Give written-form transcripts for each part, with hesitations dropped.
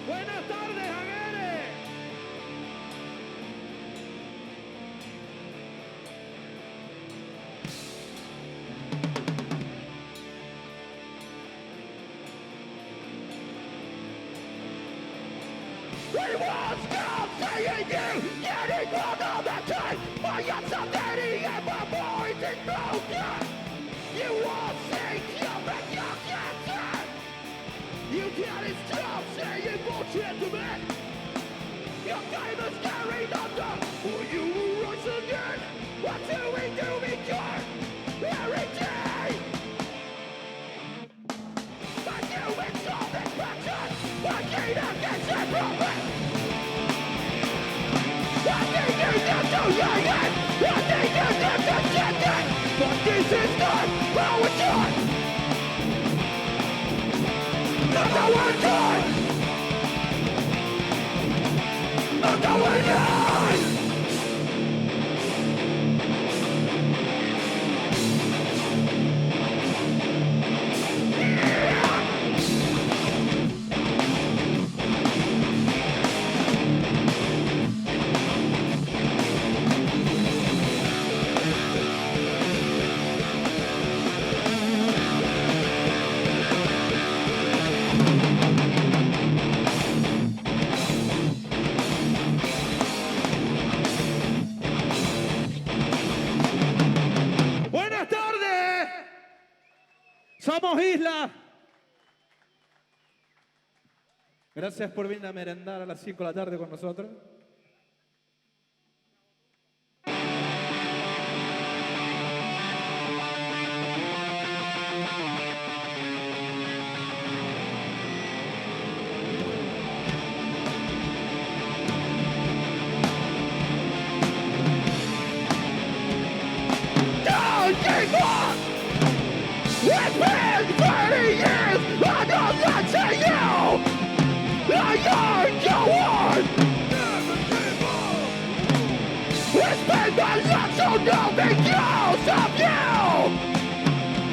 Buenas tardes, Jaguares. We won't stop saying you, getting close all the time. But you're something ever pointing broken. You won't sing, you'll make your cancer. You can't stop saying bullshit to me. Your time is carried under, or you will rise again. What do we do because every day? But you install this passion, working against the problem. What did you do to your head? What did you do to get it? But this is not how it's done. Not how it's done. Not how it's done. Buenas tardes. Somos Isla. Gracias por venir a merendar a las 5 de la tarde con nosotros. Don't give up! It's been 30 years, I don't lie to you! I yearn go on! Never give up! It's been my life, so know because of you!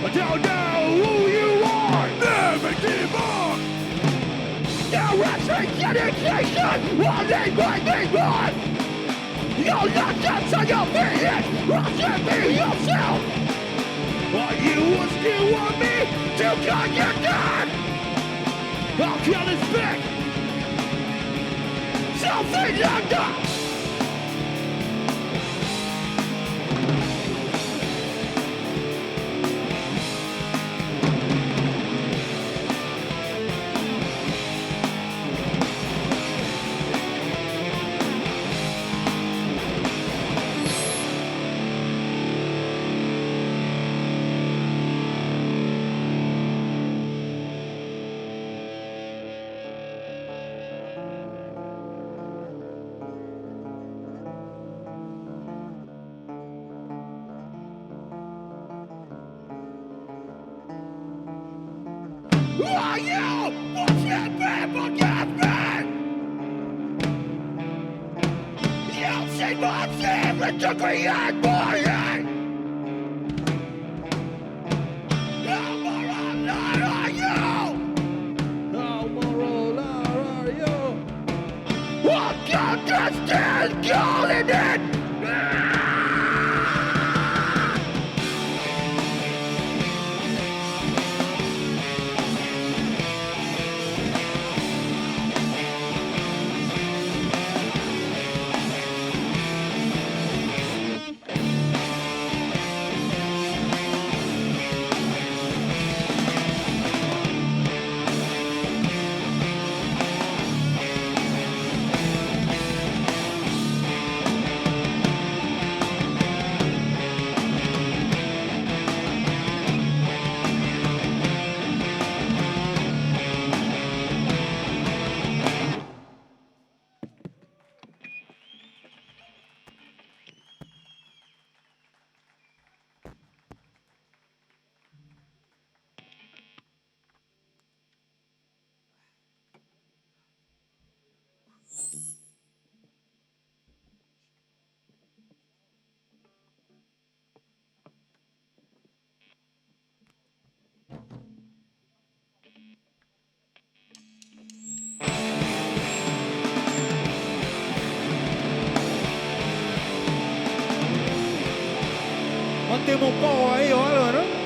I don't know who you are! Never give up! Your education, only bringing on! You're not just on your feet, rushing me yourself. But you will still want me to cut your gun. I'll kill his back. Something like that. Why you? What's your people get me? You see my secret to create bullying. How moral are you? How moral are you? What can you still calling it? batimos un poco ahí o algo, ¿no?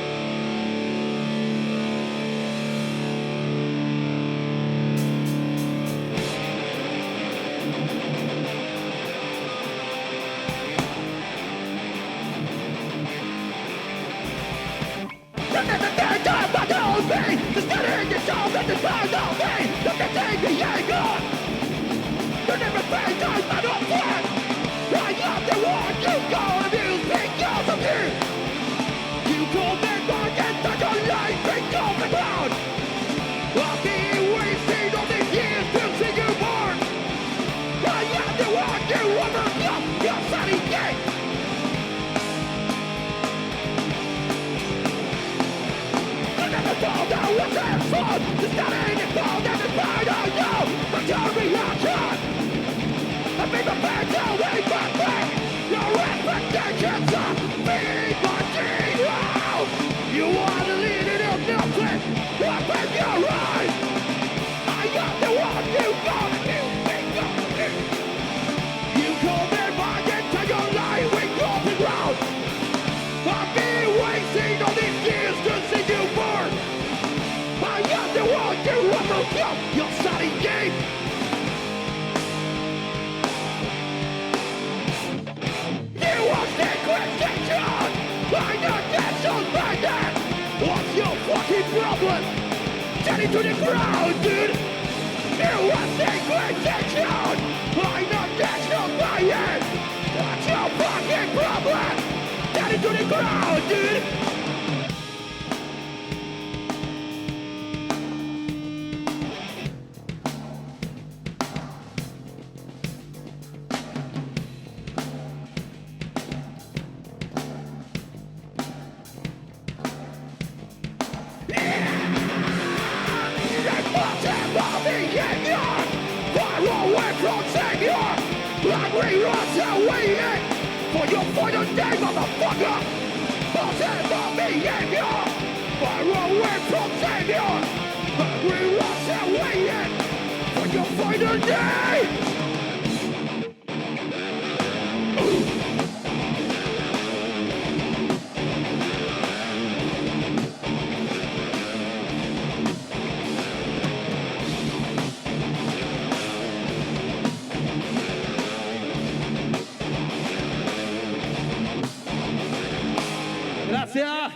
Gracias.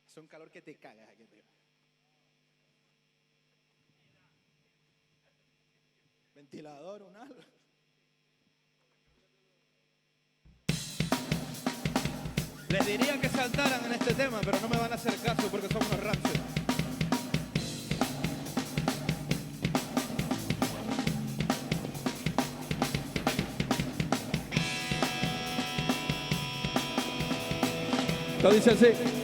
Es un calor que te cagas aquí, tío. Ventilador, un algo. Les diría que saltaran en este tema, pero no me van a hacer caso porque somos unos rancios. Esto dice así.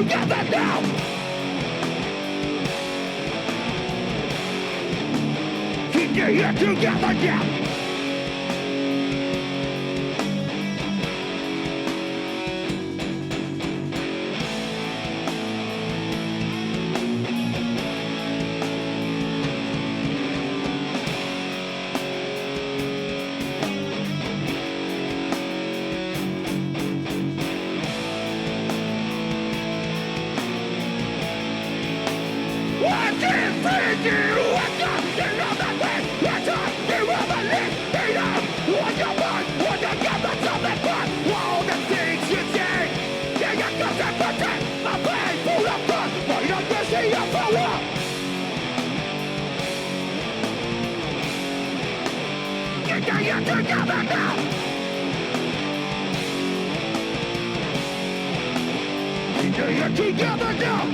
Together now. Together now. Together now.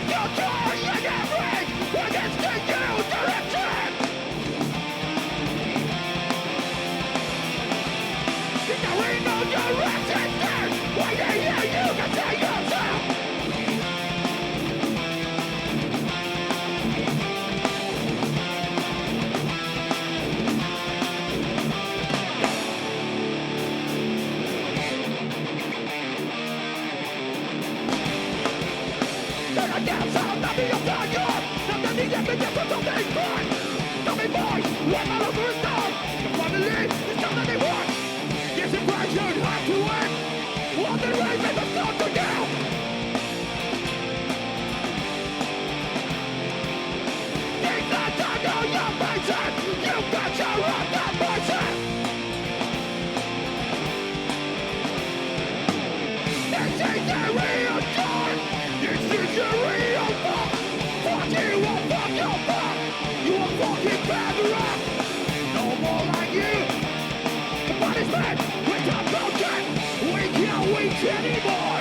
your joy and every against the new direction. There ain't no direction there. Why the hell you can tell yourself? There are down south, not be a fire. Not the need to be different from they find. Tell me boys, what my love is done. The family is something they want. Yes, it breaks your heart to win. What the rain made us start to do. It's not time to your mindset. You got your own mindset. This is the real time. This is your real fuck. Fuck you, won't fuck your fuck. You are fucking bad rock. No more like you. The punishment, we got broken. We can't reach anymore.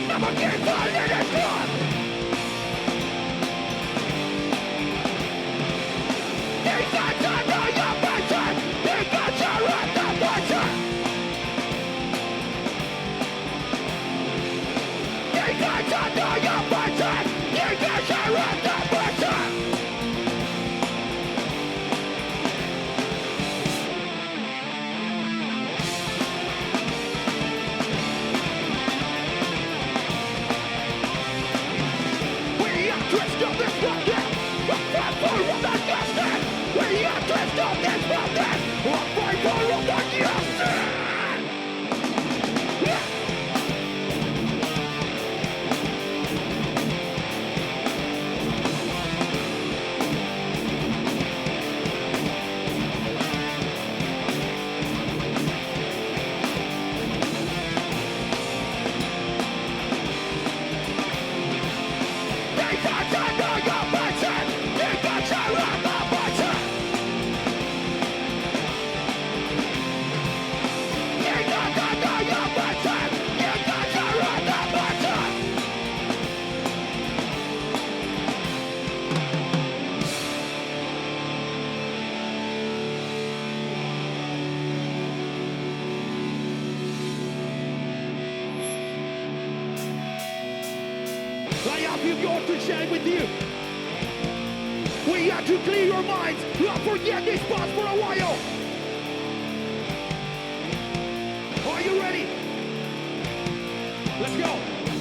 Never get by in this club. It's not time for your mindset. You got your own mindset. You got your mindset. You got your own mindset. We are twist of this bucket. We're fight for all the justice. We are twist of this bucket. We're fight for all the justice. Yeah. They got under your budget. They got your own budget. They got under your budget. They got your own budget. I have you going to share with you. We have to clear your minds. Not forget this past for a while. Are you ready? Let's go.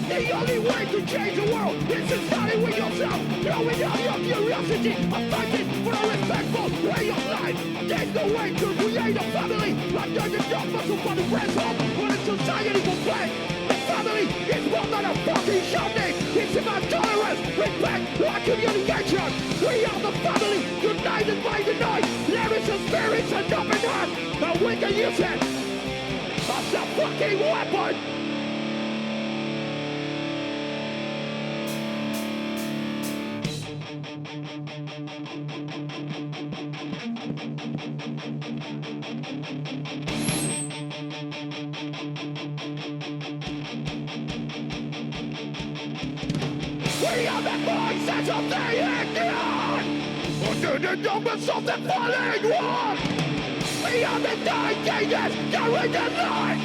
The only way to change the world is to start with yourself. Knowing all your curiosity and fighting for a respectful way of life. There's no way to create a family under the dogmas of what the friends home when a society will play. The family is more than a fucking shouting. It's about tolerance, respect, and communication. We are the family, united by the night. There is a spirit and open heart, and we can use it as a fucking weapon. We are the voices of the ignorant. Under the numbers of the falling one. We are the dying genius carrying the light.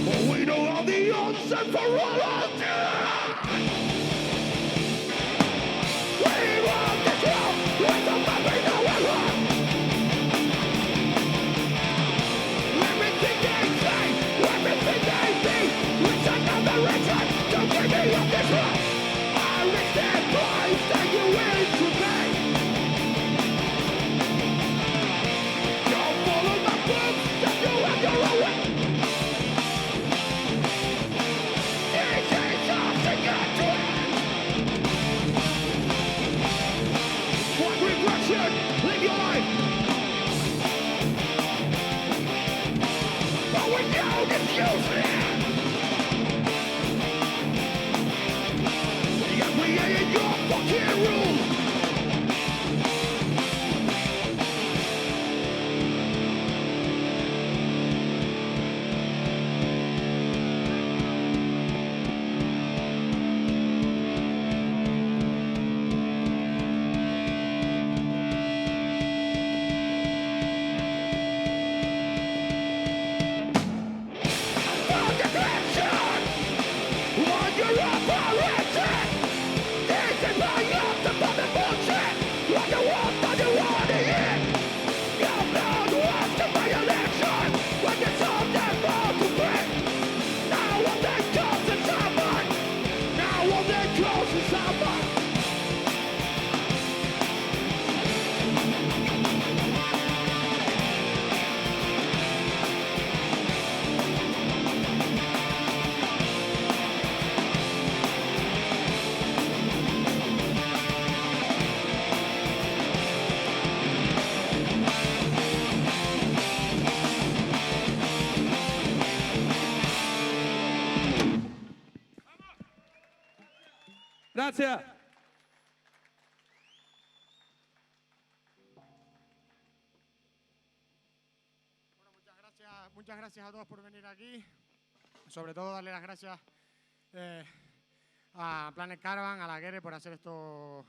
For we know all the answers for all of them. We want the truth with the weapon of our heart. Everything they say, everything they be, it's another reason to give me up this rock. I reach that price that you willing to pay. Don't follow my footsteps, you have your own way. This is us again. One reflection, live your life. But we know it's useless. You created your fucking rules. Gracias. Bueno, muchas gracias a todos por venir aquí. Sobre todo darle las gracias a Planet Caravan, a la Guerre por hacer esto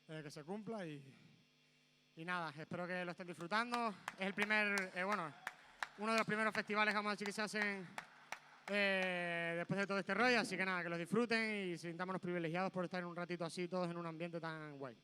que se cumpla y nada, espero que lo estén disfrutando. Es el primer, uno de los primeros festivales, vamos a decir, que se hacen después de todo este rollo, así que nada, que los disfruten y sintámonos privilegiados por estar un ratito así, todos en un ambiente tan guay.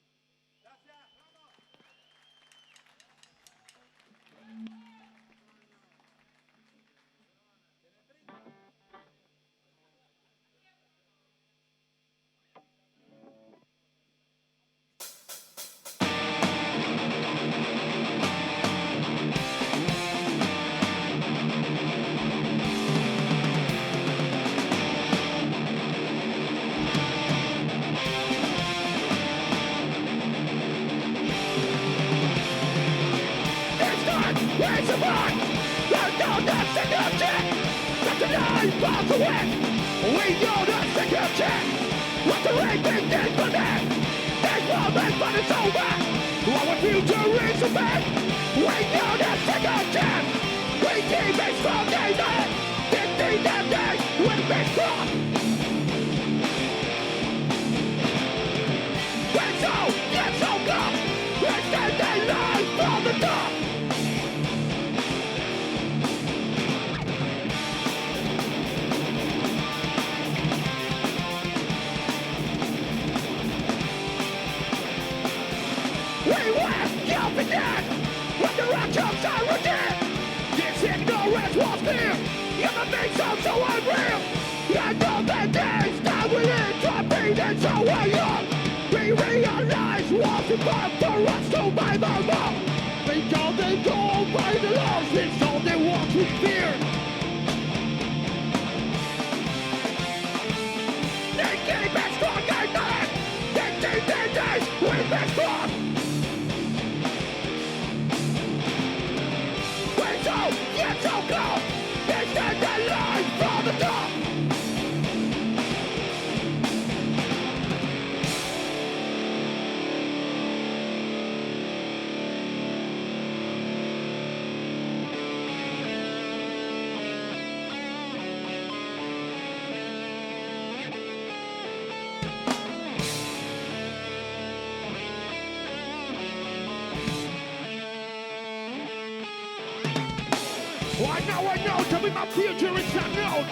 I know, tell me my future is unknown.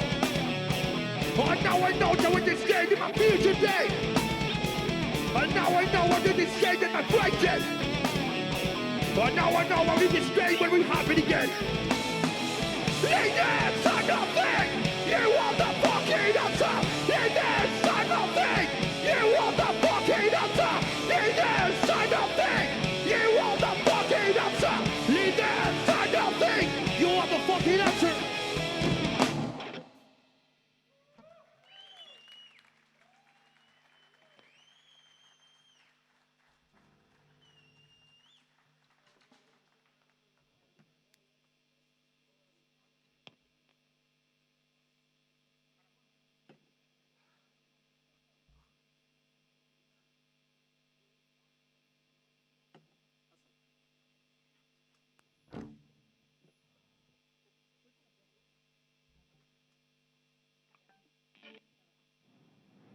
I know, tell me this game in my future day. I know, I did this game in my friendship. I know, I did this game when we happen again. Leaders are nothing, you are the fucking answer. Leaders are nothing, you are the fucking answer. Leaders are nothing, you are the fucking answer. Leaders are nothing, you are the fucking answer.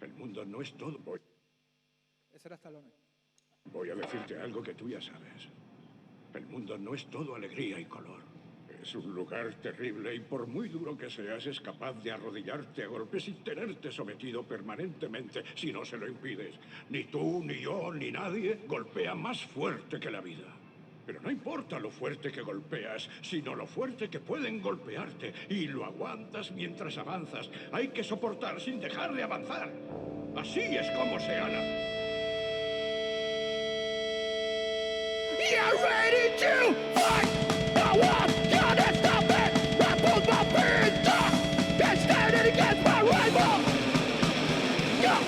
El mundo no es todo. Ese era Stallone. Voy a decirte algo que tú ya sabes. El mundo no es todo alegría y color. Es un lugar terrible y por muy duro que seas, es capaz de arrodillarte a golpes y tenerte sometido permanentemente si no se lo impides. Ni tú, ni yo, ni nadie golpea más fuerte que la vida. Pero no importa lo fuerte que golpeas, sino lo fuerte que pueden golpearte. Y lo aguantas mientras avanzas. Hay que soportar sin dejar de avanzar. Así es como se gana. You're ready to fight! No one's gonna stop it! I put my feet up and standing against my rival! Yeah.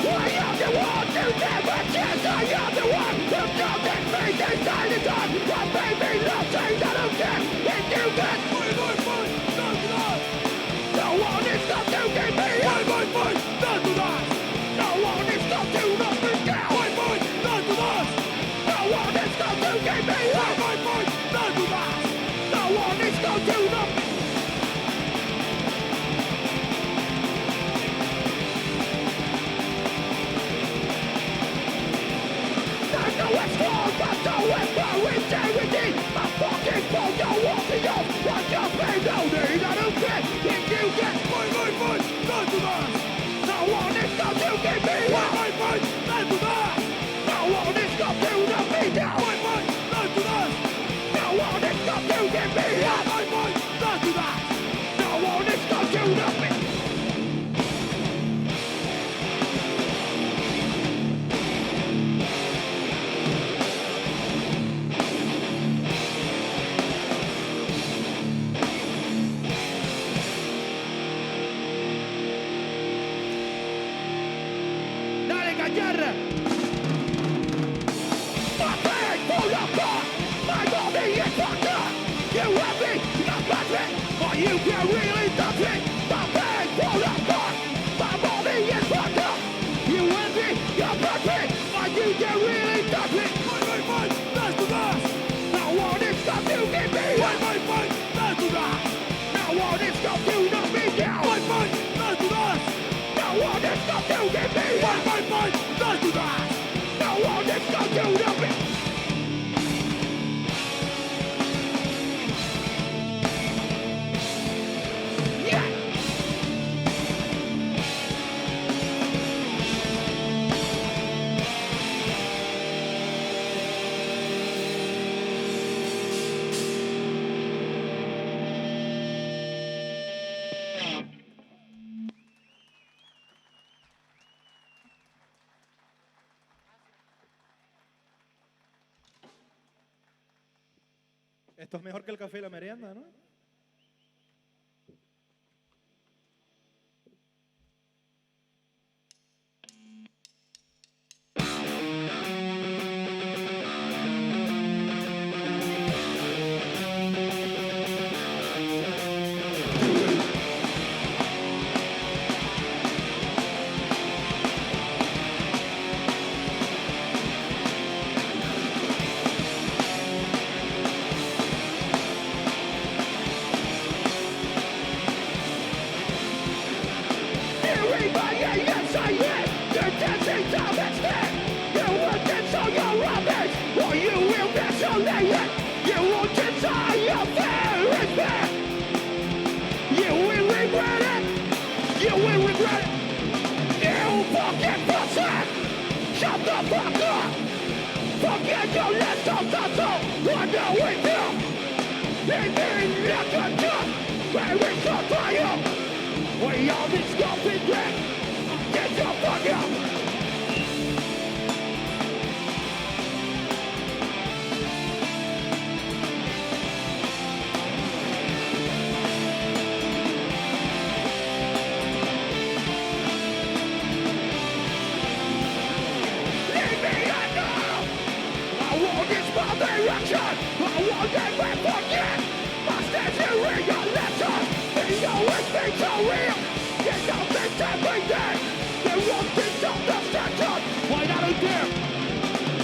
I am the one who never chance. I am the one who doesn't make this kind of time. But baby, love you can really touch it. My bag full of fuck. My body is fucked up. You envy your country, but you can really touch it. Fight, that's the last. No one is going to get me up. Fight, that's the last. No one is going to knock me down. Fight, that's the last. No one is going to get me up. Fight, that's the last. No one is going to knock me. Yeah. Esto es mejor que el café y la merienda, ¿no? Yes, I am. You're dancing to extent. You will dance on your rubbish, or you will desolate it. You will deny your fair is bad. You will regret it. You will regret it. You fucking bastard. Shut the fuck up. Forget your little tussle. What do we do? It is like a job. Where is the fire? We all need scoffing dead. Get your fuck up! Leave me alone! I want this my direction! I want never forget! My stance here in your letters! It's always been so real! There's nothing everything! There won't be some destruction! Why not a dare?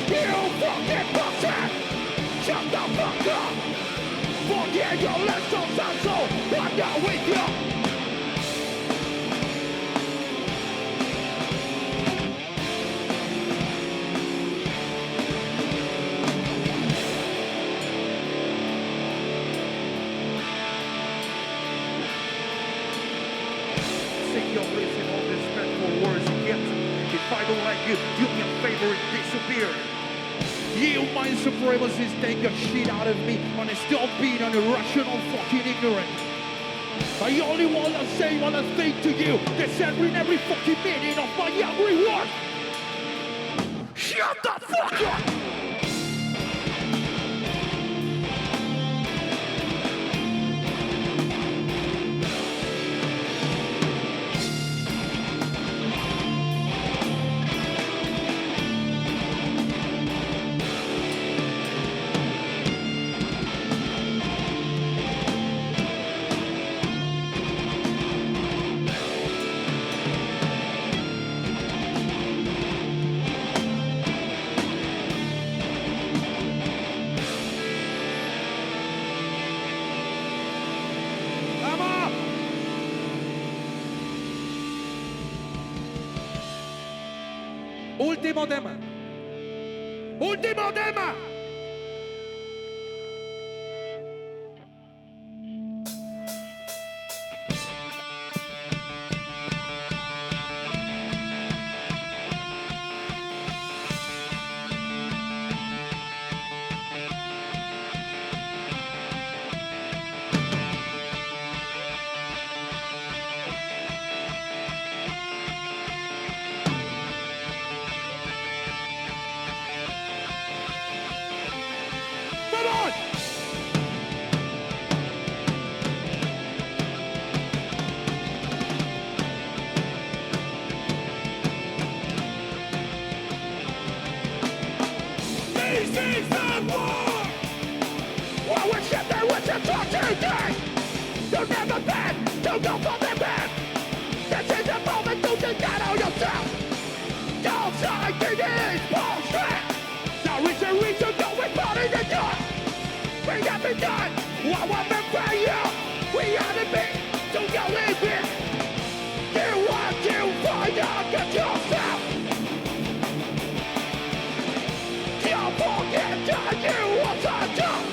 You fucking bastard! Shut the fuck up! Forget your lessons and so I'm not with you! Sing your bliss in all respectful words you get. If I don't like you, do me a favor and disappear. You mind supremacists take the shit out of me on a still being an irrational fucking ignorant. I only want to say one thing to you that's every in every fucking minute of my every word. Shut the fuck up! Último tema. Último tema. What was it that was a torture day? You'll never you go for the man. This is the moment to get out yourself. Don't side it is bullshit. There is a reason to report in the dark. We have been done. What was meant for you? We had to be. So you live it. You want to find out get yourself. Don't forget that you was a joke.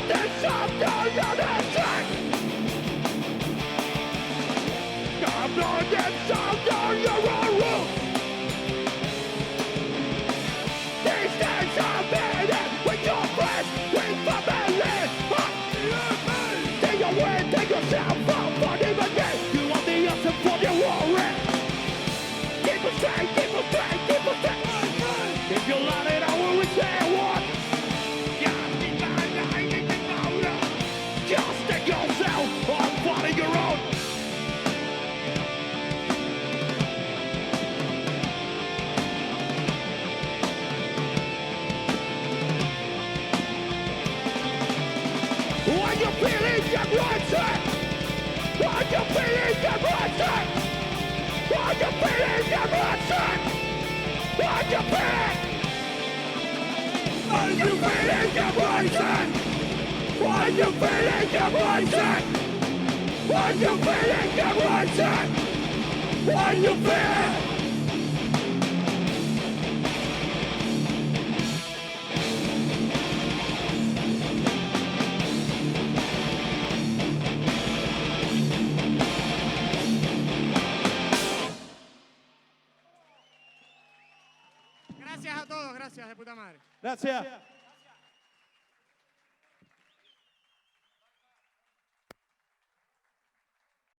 There's something you're not saying. I'm not in something you're on route. These days are made with your friends, with family. Take your way, take yourself up for the day. You want the answer for your worry. Keep it straight, keep it straight, keep it straight. If you let it, I will say what. Just take yourself on fighting your own. When you feeling get right, when you feeling get right, when you feeling get right, when you feeling, when you feeling get right, when you feeling get right, when you feeling get right, when you feeling. Gracias a todos, gracias de puta madre. Gracias.